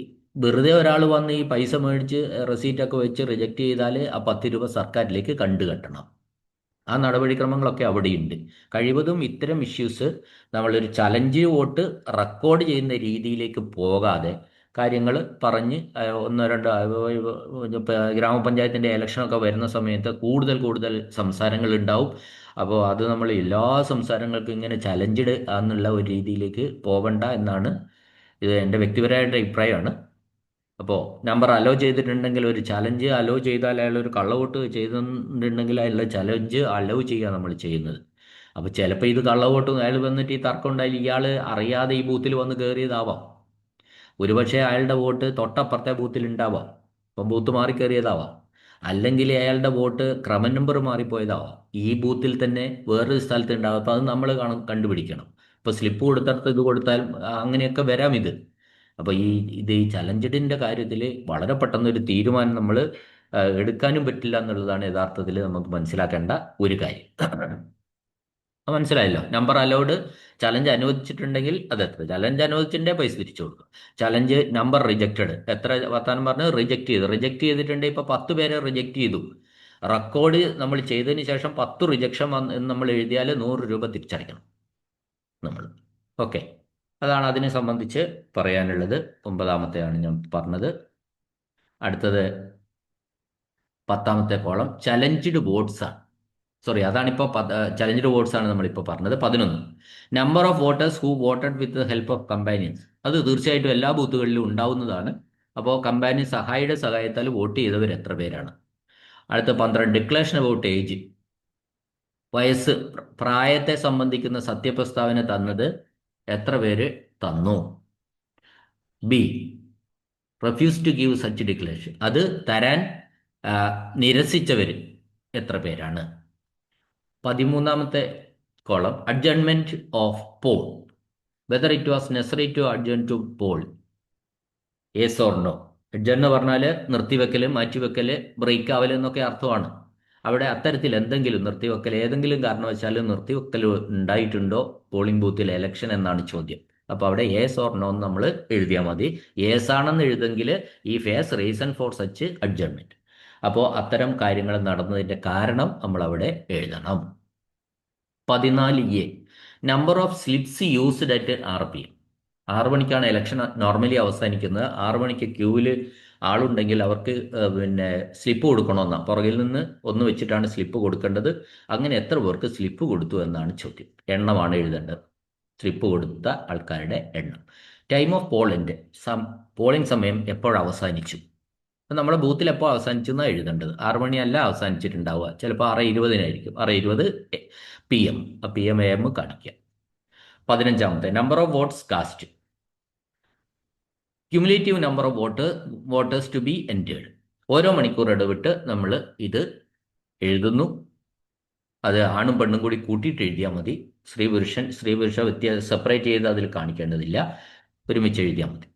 വെറുതെ ഒരാൾ വന്ന് ഈ പൈസ മേടിച്ച് റെസീറ്റൊക്കെ വെച്ച് റിജക്റ്റ് ചെയ്താൽ ആ 10 രൂപ സർക്കാരിലേക്ക് കണ്ടുകെട്ടണം. ആ നടപടിക്രമങ്ങളൊക്കെ അവിടെയുണ്ട്. കഴിവതും ഇത്തരം ഇഷ്യൂസ് നമ്മളൊരു ചലഞ്ച് വോട്ട് റെക്കോർഡ് ചെയ്യുന്ന രീതിയിലേക്ക് പോകാതെ കാര്യങ്ങൾ പറഞ്ഞ് ഒന്നോ രണ്ടോ ഇപ്പൊ ഗ്രാമപഞ്ചായത്തിൻ്റെ ഇലക്ഷനൊക്കെ വരുന്ന സമയത്ത് കൂടുതൽ കൂടുതൽ സംസാരങ്ങൾ ഉണ്ടാവും. അപ്പോൾ അത് നമ്മൾ എല്ലാ സംസാരങ്ങൾക്കും ഇങ്ങനെ ചലഞ്ചഡ് എന്നുള്ള ഒരു രീതിയിലേക്ക് പോകണ്ട എന്നാണ് ഇത് എൻ്റെ വ്യക്തിപരമായിട്ട് അഭിപ്രായമാണ്. അപ്പോൾ നമ്പർ അലോ ചെയ്തിട്ടുണ്ടെങ്കിൽ, ഒരു ചലഞ്ച് അലോ ചെയ്താൽ അയാൾ ഒരു കള്ളവോട്ട് ചെയ്തിട്ടുണ്ടെങ്കിൽ അയാളുടെ ചലഞ്ച് അലോ ചെയ്യുക നമ്മൾ ചെയ്യുന്നത്. അപ്പോൾ ചിലപ്പോൾ ഇത് കള്ളവോട്ടും അയാൾ വന്നിട്ട് ഈ തർക്കം ഉണ്ടായാൽ ഇയാൾ അറിയാതെ ഈ ബൂത്തിൽ വന്ന് കയറിയതാവാം. ഒരുപക്ഷെ അയാളുടെ വോട്ട് തൊട്ടപ്പുറത്തെ ബൂത്തിൽ ഉണ്ടാവാം, അപ്പം ബൂത്ത് മാറിക്കയറിയതാവാം. അല്ലെങ്കിൽ അയാളുടെ വോട്ട് ക്രമ നമ്പർ മാറിപ്പോയതാവാം, ഈ ബൂത്തിൽ തന്നെ വേറൊരു സ്ഥലത്ത് ഉണ്ടാവാം. അപ്പം അത് നമ്മൾ കണ്ടുപിടിക്കണം. ഇപ്പോൾ സ്ലിപ്പ് കൊടുത്തടത്ത് ഇത് കൊടുത്താൽ അങ്ങനെയൊക്കെ വരാം ഇത്. അപ്പോൾ ഈ ചലഞ്ചഡിൻ്റെ കാര്യത്തിൽ വളരെ പെട്ടെന്ന് ഒരു തീരുമാനം നമ്മൾ എടുക്കാനും പറ്റില്ല എന്നുള്ളതാണ് യഥാർത്ഥത്തിൽ നമുക്ക് മനസ്സിലാക്കേണ്ട ഒരു കാര്യം. അത് മനസ്സിലായല്ലോ. നമ്പർ അലൗഡ്, ചലഞ്ച് അനുവദിച്ചിട്ടുണ്ടെങ്കിൽ അത് എത്ര, ചലഞ്ച് അനുവദിച്ചിട്ടുണ്ടെങ്കിൽ പൈസ തിരിച്ചു കൊടുക്കും. ചലഞ്ച് നമ്പർ റിജക്റ്റഡ്, എത്ര വർത്താനം പറഞ്ഞ് റിജക്റ്റ് ചെയ്തിട്ടുണ്ടെങ്കിൽ ഇപ്പോൾ 10 പേരെ റിജക്റ്റ് ചെയ്തു, റെക്കോർഡ് നമ്മൾ ചെയ്തതിന് ശേഷം 10 റിജക്ഷൻ എന്ന് നമ്മൾ എഴുതിയാൽ 100 രൂപ തിരിച്ചടയ്ക്കണം നമ്മൾ. ഓക്കെ, അതാണ് അതിനെ സംബന്ധിച്ച് പറയാനുള്ളത്. 9-ാമത്തെയാണ് ഞാൻ പറഞ്ഞത്. അടുത്തത് 10-ാമത്തെ കോളം ചലഞ്ചഡ് വോട്ട്സ് ആണ്. സോറി, അതാണിപ്പോൾ ചലഞ്ചഡ് വോട്ട്സ് ആണ് നമ്മളിപ്പോൾ പറഞ്ഞത്. 11, number of voters who voted with help of companions. അത് തീർച്ചയായിട്ടും എല്ലാ ബൂത്തുകളിലും ഉണ്ടാവുന്നതാണ്. അപ്പോൾ കമ്പാനിയൻ സഹായത്താൽ വോട്ട് ചെയ്തവർ എത്ര പേരാണ്. അടുത്ത 12, ഡിക്ലറേഷൻ അബൌട്ട് ഏജ്, വയസ്സ്, പ്രായത്തെ സംബന്ധിക്കുന്ന സത്യപ്രസ്താവന തന്നത് എത്ര പേര് തന്നു. B, refuse to give such declaration, അത് തരാൻ നിരസിച്ചവർ എത്ര പേരാണ്. 13-ാമത്തെ column adjournment of poll, whether it was necessary to adjourn to poll, yes or no. Adjourn എന്ന് പറഞ്ഞാൽ നിർത്തിവെക്കൽ, മാറ്റിവെക്കൽ, ബ്രേക്ക് ആവൽ എന്നൊക്കെ അർത്ഥമാണ്. അവിടെ അത്തരത്തിൽ എന്തെങ്കിലും നിർത്തിവെക്കൽ, ഏതെങ്കിലും കാരണവശാൽ നിർത്തിവെക്കൽ ഉണ്ടായിട്ടുണ്ടോ പോളിംഗ് ബൂത്തിൽ എലക്ഷൻ എന്നാണ് ചോദ്യം. അപ്പോൾ അവിടെ യെസ് ഓർ നോ എന്ന് നമ്മൾ എഴുതിയാൽ മതി. യെസ് ആണെന്ന് എഴുതെങ്കിൽ ഈ ഫേസ് റീസൺ ഫോർ സച്ച് അഡ്ജൺമെന്റ്. അപ്പോൾ അത്തരം കാര്യങ്ങൾ നടന്നതിൻ്റെ കാരണം നമ്മൾ അവിടെ എഴുതണം. 14A, number of slips used at RPM. 6 മണിക്കാണ് ഇലക്ഷൻ നോർമലി അവസാനിക്കുന്നത്. 6 മണിക്ക് ക്യൂവിൽ ആളുണ്ടെങ്കിൽ അവർക്ക് പിന്നെ സ്ലിപ്പ് കൊടുക്കണമെന്നാണ്, പുറകിൽ നിന്ന് ഒന്ന് വെച്ചിട്ടാണ് സ്ലിപ്പ് കൊടുക്കേണ്ടത്. അങ്ങനെ എത്ര പേർക്ക് സ്ലിപ്പ് കൊടുത്തു എന്നാണ് ചോദ്യം. എണ്ണമാണ് എഴുതേണ്ടത്, സ്ലിപ്പ് കൊടുത്ത ആൾക്കാരുടെ എണ്ണം. ടൈം ഓഫ് പോളിൻ്റെ പോളിംഗ് സമയം എപ്പോൾ അവസാനിച്ചു. നമ്മുടെ ബൂത്തിൽ എപ്പോൾ അവസാനിച്ചു എന്നാണ് എഴുതേണ്ടത്. 6 മണിയല്ല അവസാനിച്ചിട്ടുണ്ടാവുക, ചിലപ്പോൾ 6:20 6:20 PM. PM AM കാണിക്കുക. 15-ാമത്തെ number of votes cast, cumulative number of voters to be entered. ഓരോ മണിക്കൂർ ഇടവിട്ട് നമ്മൾ ഇത് എഴുതുന്നു. അത് ആണും പെണ്ണും കൂടി കൂട്ടിയിട്ട് എഴുതിയാൽ മതി. സ്ത്രീ പുരുഷ വ്യത്യാസം സെപ്പറേറ്റ് ചെയ്ത് അതിൽ കാണിക്കേണ്ടതില്ല, ഒരുമിച്ച് എഴുതിയാൽ മതി.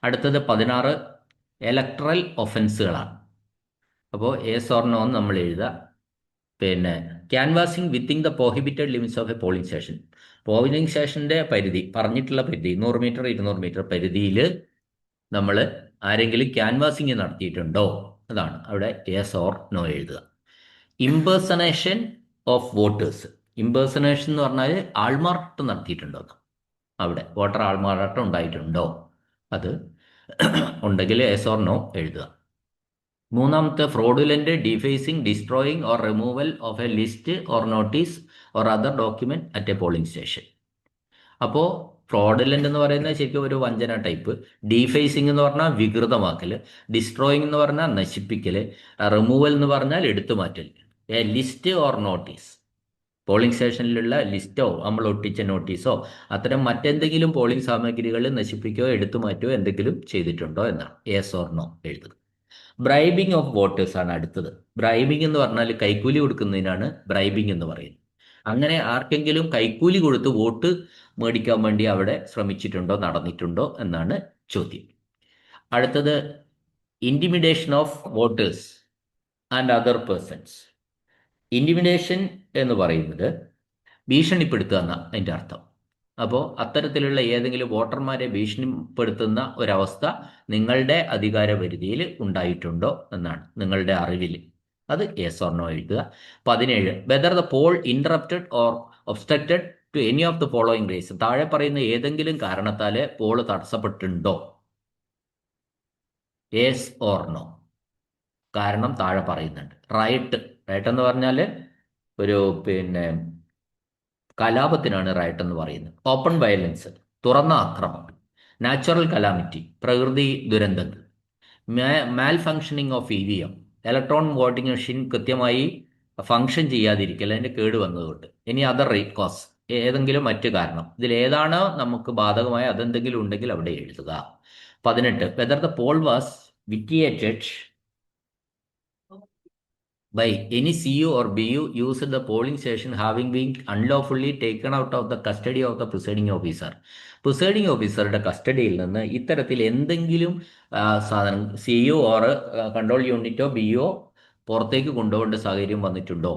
അടുത്തത് 16 ഇലക്ട്രൽ ഒഫൻസുകളാണ്. അപ്പോൾ യെസ് ഓർ നോ നമ്മൾ എഴുതുക. പിന്നെ canvassing within the prohibited limits of A polling station. Polling സ്റ്റേഷൻ്റെ പരിധി, പറഞ്ഞിട്ടുള്ള പരിധി 100 മീറ്റർ 200 മീറ്റർ പരിധിയിൽ നമ്മൾ ആരെങ്കിലും ക്യാൻവാസിങ് നടത്തിയിട്ടുണ്ടോ, അതാണ് അവിടെ യെസ് ഓർ നോ എഴുതുക. ഇമ്പേഴ്സണേഷൻ ഓഫ് വോട്ടേഴ്സ്, ഇമ്പേഴ്സണേഷൻ എന്ന് പറഞ്ഞാൽ ആൾമാറാട്ടം നടത്തിയിട്ടുണ്ടോ, അവിടെ വോട്ടർ ആൾമാറാട്ടം ഉണ്ടായിട്ടുണ്ടോ, അത് ഉണ്ടെങ്കിൽ യെസ് ഓർ നോ എഴുതുക. 3-ാമത്തെ fraudulent defacing, destroying or removal of a list or notice or other document at a polling station. അപ്പോൾ ഫ്രോഡുലന്റ് എന്ന് പറയുന്നത് ശരിക്കും ഒരു വഞ്ചന ടൈപ്പ്. ഡിഫേസിങ് എന്ന് പറഞ്ഞാൽ വികൃതമാക്കൽ, ഡിസ്ട്രോയിങ് എന്ന് പറഞ്ഞാൽ നശിപ്പിക്കൽ, റിമൂവൽ എന്ന് പറഞ്ഞാൽ എടുത്തു മാറ്റൽ. A list or notice, polling സ്റ്റേഷനിലുള്ള ലിസ്റ്റോ നമ്മൾ ഒട്ടിച്ച നോട്ടീസോ അത്തരം മറ്റെന്തെങ്കിലും പോളിംഗ് സാമഗ്രികൾ നശിപ്പിക്കുകയോ എടുത്തു മാറ്റുകയോ എന്തെങ്കിലും ചെയ്തിട്ടുണ്ടോ എന്നാണ് യെസ് ഓർ നോ എഴുതുക. ബ്രൈബിംഗ് ഓഫ് വോട്ടേഴ്സ് ആണ് അടുത്തത്. ബ്രൈബിംഗ് എന്ന് പറഞ്ഞാൽ കൈക്കൂലി കൊടുക്കുന്നതിനാണ് ബ്രൈബിംഗ് എന്ന് പറയുന്നത്. അങ്ങനെ ആർക്കെങ്കിലും കൈക്കൂലി കൊടുത്ത് വോട്ട് മേടിക്കാൻ വേണ്ടി അവിടെ ശ്രമിച്ചിട്ടുണ്ടോ, നടന്നിട്ടുണ്ടോ എന്നാണ് ചോദ്യം. അടുത്തത് intimidation of voters and other persons. Intimidation എന്ന് പറയുന്നത് ഭീഷണിപ്പെടുത്തുക എന്ന അതിൻ്റെ അർത്ഥം. അപ്പോൾ അത്തരത്തിലുള്ള ഏതെങ്കിലും വോട്ടർമാരെ ഭീഷണിപ്പെടുത്തുന്ന ഒരവസ്ഥ നിങ്ങളുടെ അധികാര പരിധിയിൽ ഉണ്ടായിട്ടുണ്ടോ എന്നാണ്, നിങ്ങളുടെ അറിവിൽ. അത് യെസ് ഓർ നോ എഴുതുക. 17, whether the poll interrupted or obstructed to any of the following reason. താഴെ പറയുന്ന ഏതെങ്കിലും കാരണത്താൽ പോൾ തടസ്സപ്പെട്ടിട്ടുണ്ടോ? Yes or no. കാരണം താഴെ പറയുന്നുണ്ട്. റൈറ്റ് എന്ന് പറഞ്ഞാൽ ഒരു പിന്നെ കലാപത്തിനാണ് റൈറ്റ് എന്ന് പറയുന്നത്. ഓപ്പൺ വയലൻസ്, തുറന്ന ആക്രമണം. നാച്ചുറൽ കലാമിറ്റി, പ്രകൃതി ദുരന്തങ്ങൾ. Malfunctioning of EVM, electron voting machine കൃത്യമായി ഫങ്ഷൻ ചെയ്യാതിരിക്കൽ, അതിൻ്റെ കേട് വന്നതുകൊണ്ട്. ഇനി അതർ കോസ്, ഏതെങ്കിലും മറ്റു കാരണം. ഇതിൽ ഏതാണോ നമുക്ക് ബാധകമായ അതെന്തെങ്കിലും ഉണ്ടെങ്കിൽ അവിടെ എഴുതുക. 18, whether the poll was vitiated by any CU or BU used the polling station having been unlawfully taken out of the custody of the presiding officer. Presiding ഓഫീസറുടെ കസ്റ്റഡിയിൽ നിന്ന് ഇത്തരത്തിൽ എന്തെങ്കിലും സാധനം CU ഓർ കൺട്രോൾ യൂണിറ്റോ BO പുറത്തേക്ക് കൊണ്ടുപോകേണ്ട സാഹചര്യം വന്നിട്ടുണ്ടോ?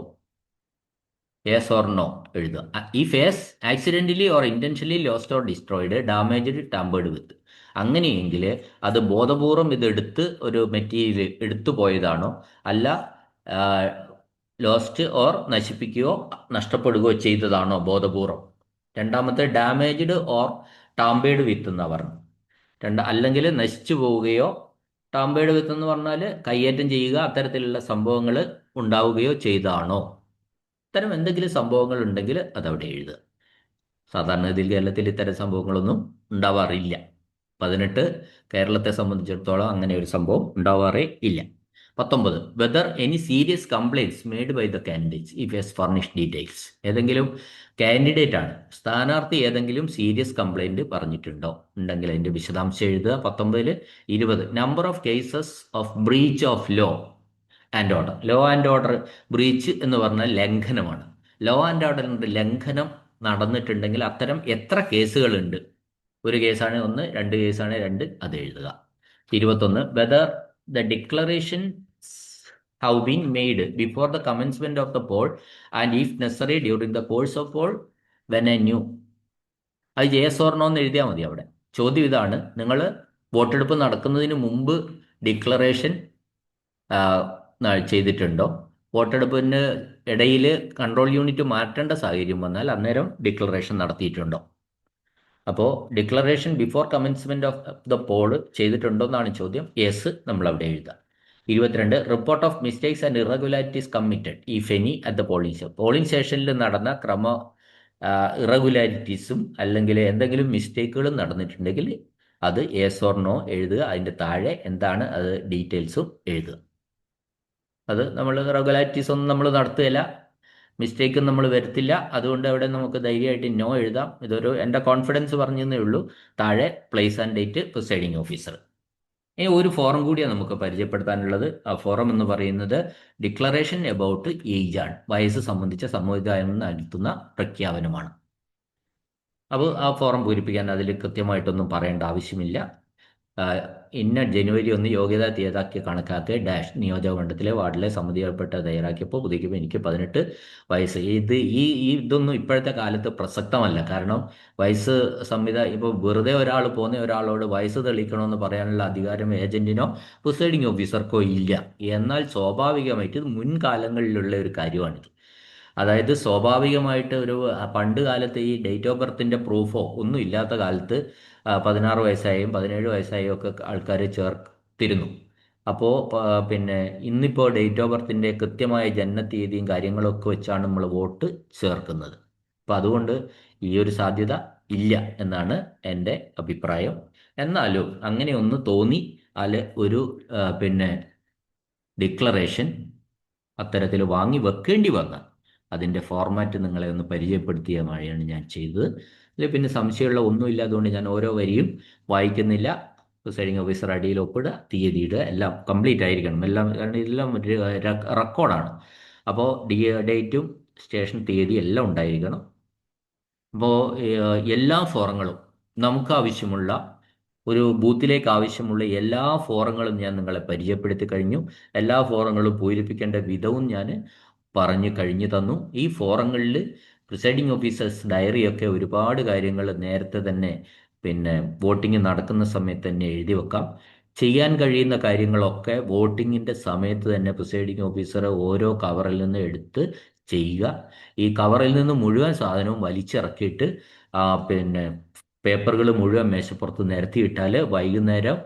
യെസ് ഓർ നോ എഴുതുക. If yes, accidentally or intentionally lost or destroyed, damaged, tampered with. അങ്ങനെയെങ്കിൽ അത് ബോധപൂർവം ഇത് ഒരു മെറ്റീരിയൽ എടുത്തു പോയതാണോ, അല്ല ലോസ്റ്റ് ഓർ നശിപ്പിക്കുകയോ നഷ്ടപ്പെടുകയോ ചെയ്തതാണോ ബോധപൂർവം. രണ്ടാമത്തെ ഡാമേജ്ഡ് ഓർ ടാമ്പേർഡ് വിത്ത് എന്ന് പറഞ്ഞു. അല്ലെങ്കിൽ നശിച്ചു പോവുകയോ, ടാമ്പേർഡ് വിത്ത് എന്ന് പറഞ്ഞാൽ കയ്യേറ്റം ചെയ്യുക, അത്തരത്തിലുള്ള സംഭവങ്ങൾ ഉണ്ടാവുകയോ ചെയ്താണോ. ഇത്തരം എന്തെങ്കിലും സംഭവങ്ങൾ ഉണ്ടെങ്കിൽ അതവിടെ എഴുതുക. സാധാരണഗതിയിൽ കേരളത്തിൽ ഇത്തരം സംഭവങ്ങളൊന്നും ഉണ്ടാവാറില്ല. 18, കേരളത്തെ സംബന്ധിച്ചിടത്തോളം അങ്ങനെ ഒരു സംഭവം ഉണ്ടാവാറേ ഇല്ല. 19, whether any serious complaints made by the candidates if yes furnish details. ഏതെങ്കിലും കാൻഡിഡേറ്റ് ആണ്, സ്ഥാനാർത്ഥി ഏതെങ്കിലും സീരിയസ് കംപ്ലൈൻറ്റ് പറഞ്ഞിട്ടുണ്ടോ, ഉണ്ടെങ്കിൽ അതിൻ്റെ വിശദാംശം എഴുതുക. 19. 20, number of cases of breach of law and order. Law and order breach എന്ന് പറഞ്ഞാൽ ലംഘനമാണ്. ലോ ആൻഡ് ഓർഡറിൻ്റെ ലംഘനം നടന്നിട്ടുണ്ടെങ്കിൽ അത്തരം എത്ര കേസുകളുണ്ട്? ഒരു കേസാണ് 1, 2 കേസാണ് 2, അത് എഴുതുക. 21, whether the declaration have been made before the commencement of the poll and if necessary during the course of poll when I knew. അത് യെസ് ഓർ നോ എന്ന് എഴുതിയാൽ മതി. അവിടെ ചോദ്യം ഇതാണ്, നിങ്ങൾ വോട്ടെടുപ്പ് നടക്കുന്നതിന് മുമ്പ് ഡിക്ലറേഷൻ ചെയ്തിട്ടുണ്ടോ? വോട്ടെടുപ്പിന് ഇടയിൽ കൺട്രോൾ യൂണിറ്റ് മാറ്റേണ്ട സാഹചര്യം വന്നാൽ അന്നേരം ഡിക്ലറേഷൻ നടത്തിയിട്ടുണ്ടോ? അപ്പോൾ declaration before commencement of the poll ചെയ്തിട്ടുണ്ടോ എന്നാണ് ചോദ്യം. യെസ് നമ്മൾ അവിടെ എഴുതുക. 22, report of mistakes and irregularities committed if any at the polling station. Polling സ്റ്റേഷനിൽ നടന്ന ഇറഗുലാരിറ്റീസും അല്ലെങ്കിൽ എന്തെങ്കിലും മിസ്റ്റേക്കുകളും നടന്നിട്ടുണ്ടെങ്കിൽ അത് യെസ് ഓർ നോ എഴുതുക. അതിൻ്റെ താഴെ എന്താണ് അത് ഡീറ്റെയിൽസും എഴുതുക. അത് നമ്മൾ ഇറഗുലാരിറ്റീസ് ഒന്നും നമ്മൾ നടത്തുകയില്ല, മിസ്റ്റേക്കും നമ്മൾ വരുത്തില്ല. അതുകൊണ്ട് അവിടെ നമുക്ക് ധൈര്യമായിട്ട് നോ എഴുതാം. എൻ്റെ കോൺഫിഡൻസ് പറഞ്ഞതേ ഉള്ളൂ. താഴെ place and date, presiding officer. ഇനി ഒരു ഫോറം കൂടിയാണ് നമുക്ക് പരിചയപ്പെടുത്താനുള്ളത്. ആ ഫോറം എന്ന് പറയുന്നത് ഡിക്ലറേഷൻ എബൌട്ട് ഏജ് ആണ്. വയസ്സ് സംബന്ധിച്ച സമ്മതിദാനം നടത്തുന്ന പ്രഖ്യാപനമാണ്. അപ്പോൾ ആ ഫോറം പൂരിപ്പിക്കാൻ അതിൽ കൃത്യമായിട്ടൊന്നും പറയേണ്ട ആവശ്യമില്ല. ഇന്ന ജനുവരി 1 യോഗ്യതാ തീയതാക്കി കണക്കാക്കി നിയോജക മണ്ഡലത്തിലെ വാർഡിലെ സമിതിയിൽപ്പെട്ട തയ്യാറാക്കിയപ്പോൾ പുതുക്കിയപ്പോൾ എനിക്ക് 18 വയസ്സ്. ഇതൊന്നും ഇപ്പോഴത്തെ കാലത്ത് പ്രസക്തമല്ല. കാരണം വയസ്സ് ഇപ്പോൾ വെറുതെ പോകുന്ന ഒരാളോട് വയസ്സ് തെളിയിക്കണമെന്ന് പറയാനുള്ള അധികാരം ഏജന്റിനോ പ്രിസൈഡിംഗ് ഓഫീസർക്കോ ഇല്ല. എന്നാൽ സ്വാഭാവികമായിട്ട് മുൻകാലങ്ങളിലുള്ള ഒരു കാര്യമാണിത്. അതായത് സ്വാഭാവികമായിട്ട് പണ്ട് കാലത്ത് ഈ ഡേറ്റ് ഓഫ് ബർത്തിൻ്റെ പ്രൂഫോ ഒന്നും ഇല്ലാത്ത കാലത്ത് 16 വയസ്സായും 17 വയസ്സായും ഒക്കെ ആൾക്കാർ ചേർത്തിരുന്നു. അപ്പോൾ പിന്നെ ഇന്നിപ്പോൾ ഡേറ്റ് ഓഫ് ബർത്തിൻ്റെ കൃത്യമായ ജനനത്തീയതിയും കാര്യങ്ങളൊക്കെ വെച്ചാണ് നമ്മൾ വോട്ട് ചേർക്കുന്നത്. അപ്പം അതുകൊണ്ട് ഈ ഒരു സാധ്യത ഇല്ല എന്നാണ് എൻ്റെ അഭിപ്രായം. എന്നാലും അങ്ങനെ ഒന്ന് തോന്നി ഒരു ഡിക്ലറേഷൻ അത്തരത്തിൽ വാങ്ങി വെക്കേണ്ടി വന്നാൽ അതിൻ്റെ ഫോർമാറ്റ് നിങ്ങളെ ഒന്ന് പരിചയപ്പെടുത്തിയതാണ് ഞാൻ ചെയ്തത്. ഇതിൽ പിന്നെ സംശയമുള്ള ഒന്നുമില്ല. അതുകൊണ്ട് ഞാൻ ഓരോ വരിയും വായിക്കുന്നില്ല. പ്രിസൈഡിംഗ് ഓഫീസർ അടിയിൽ ഒപ്പിടുക, തീയതിയിടുക, എല്ലാം കംപ്ലീറ്റ് ആയിരിക്കണം. കാരണം ഇതെല്ലാം റെക്കോർഡാണ്. അപ്പോൾ ഡേറ്റും സ്റ്റേഷൻ തീയതി എല്ലാം ഉണ്ടായിരിക്കണം. അപ്പോൾ എല്ലാ ഫോറങ്ങളും നമുക്ക് ആവശ്യമുള്ള ഒരു ബൂത്തിലേക്ക് ആവശ്യമുള്ള എല്ലാ ഫോറങ്ങളും ഞാൻ നിങ്ങളെ പരിചയപ്പെടുത്തി കഴിഞ്ഞു. എല്ലാ ഫോറങ്ങളും പൂരിപ്പിക്കേണ്ട വിധവും ഞാൻ പറഞ്ഞു കഴിഞ്ഞു തന്നു. ഈ ഫോറങ്ങളിൽ പ്രിസൈഡിംഗ് ഓഫീസേഴ്സ് ഡയറിയൊക്കെ ഒരുപാട് കാര്യങ്ങൾ നേരത്തെ തന്നെ വോട്ടിംഗ് നടക്കുന്ന സമയത്ത് തന്നെ എഴുതി വെക്കാം. ചെയ്യാൻ കഴിയുന്ന കാര്യങ്ങളൊക്കെ വോട്ടിങ്ങിൻ്റെ സമയത്ത് തന്നെ പ്രിസൈഡിംഗ് ഓഫീസർ ഓരോ കവറിൽ നിന്ന് എടുത്ത് ചെയ്യുക. ഈ കവറിൽ നിന്ന് മുഴുവൻ സാധനവും വലിച്ചിറക്കിയിട്ട് പിന്നെ പേപ്പറുകൾ മുഴുവൻ മേശപ്പുറത്ത് നിരത്തിയിട്ടാൽ വൈകുന്നേരം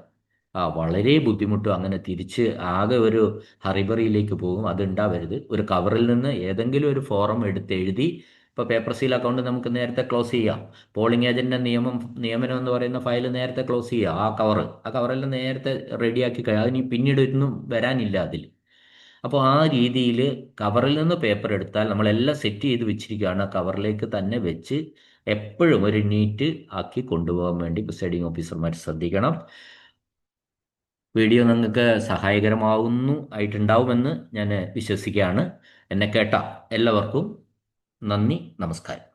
വളരെ ബുദ്ധിമുട്ടും, അങ്ങനെ തിരിച്ച് ആകെ ഒരു ഹറിബറിയിലേക്ക് പോകും. അതുണ്ടാവരുത്. ഒരു കവറിൽ നിന്ന് ഏതെങ്കിലും ഒരു ഫോറം എടുത്ത് എഴുതി, ഇപ്പോൾ പേപ്പർ സീൽ അക്കൗണ്ട് നമുക്ക് നേരത്തെ ക്ലോസ് ചെയ്യാം. പോളിംഗ് ഏജന്റിന്റെ നിയമനം എന്ന് പറയുന്ന ഫയൽ നേരത്തെ ക്ലോസ് ചെയ്യാം. ആ കവറെല്ലാം നേരത്തെ റെഡിയാക്കി കഴിയാം. അതിന് പിന്നീട് ഒന്നും വരാനില്ല അതിൽ. അപ്പോൾ ആ രീതിയിൽ കവറിൽ നിന്ന് പേപ്പർ എടുത്താൽ നമ്മളെല്ലാം സെറ്റ് ചെയ്ത് വെച്ചിരിക്കുകയാണ്. ആ കവറിലേക്ക് തന്നെ വെച്ച് എപ്പോഴും ഒരു നീറ്റ് ആക്കി കൊണ്ടുപോകാൻ വേണ്ടി പ്രിസൈഡിംഗ് ഓഫീസർമാർ ശ്രദ്ധിക്കണം. വീഡിയോ നിങ്ങൾക്ക് ആയിട്ടുണ്ടാവുമെന്ന് ഞാൻ വിശ്വസിക്കുകയാണ്. എന്നെ കേട്ട എല്ലാവർക്കും നന്ദി, നമസ്കാരം.